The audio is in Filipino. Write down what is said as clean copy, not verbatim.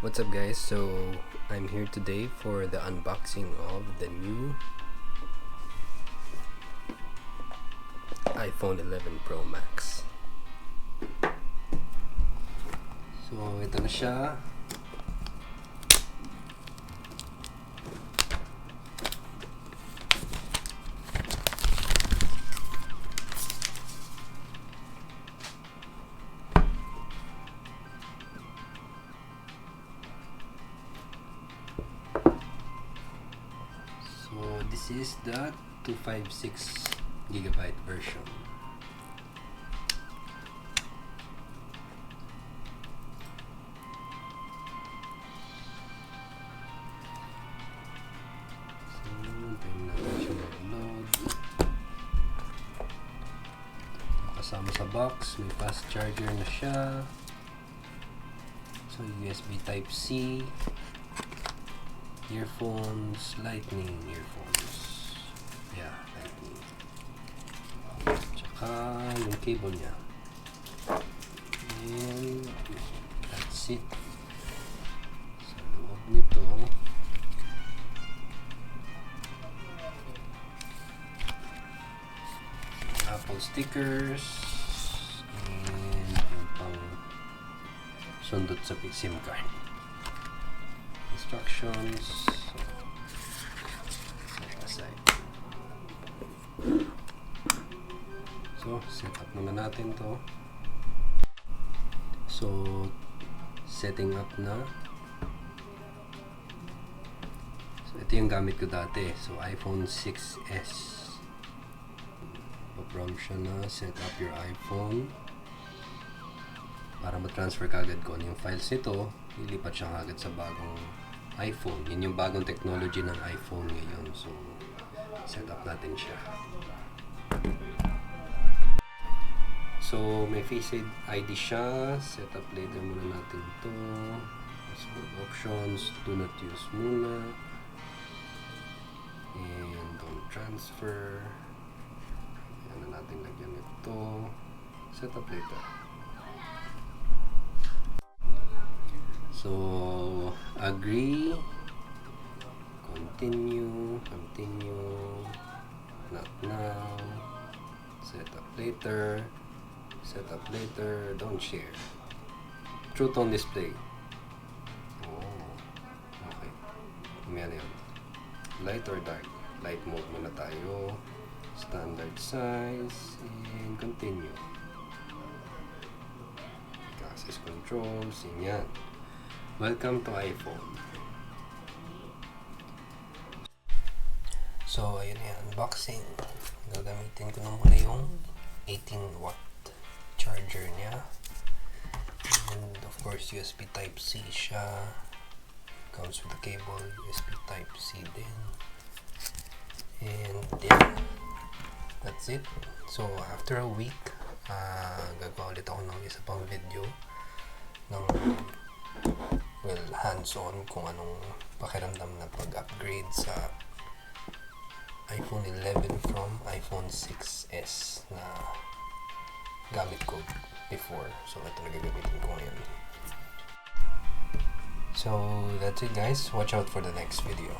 What's up guys, so I'm here today for the unboxing of the new iPhone 11 Pro Max. So ito na siya. So this is the 256GB version. So tayo natin siya mag-load. Kasama sa box, may fast charger na siya. So USB Type-C, earphones, lightning earphones. Yeah, lightning. Tsaka yung cable niya. And that's it. Sa loob nito, Apple stickers and yung pang sundot sa SIM card. Instructions. So, set up naman natin to. So, setting up na. So, ito yung gamit ko dati. So, iPhone 6s. Pa-prompt siya na set up your iPhone. Para ma-transfer kagad ko yung files nito, ilipat siya kagad sa bagong iPhone. Yun yung bagong technology ng iPhone ngayon. So, set up natin siya. So, may Face ID siya. Set up later muna natin to. Password options. Do not use muna. And don't transfer. Ayan na natin lagyan ito. Set up later. So, agree. Continue. Not now. Set up later. Set up later. Don't share. True tone display. Oh, okay. Yan yun. Light or dark? Light mode muna tayo. Standard size. And continue. Access controls. Yan. Welcome to iPhone. So, ayun yan. Unboxing. Gagamitin ko na muna yung 18W charger niya. And of course, USB Type-C siya. Comes with the cable. USB Type-C din. And yeah, that's it. So, after a week, gagawa ulit ako ng isa pang video ng hands-on kung anong pakiramdam na pag-upgrade sa iPhone 11 from iPhone 6s na gamit ko before. So, ito na gagamitin ko ngayon. So, that's it guys. Watch out for the next video.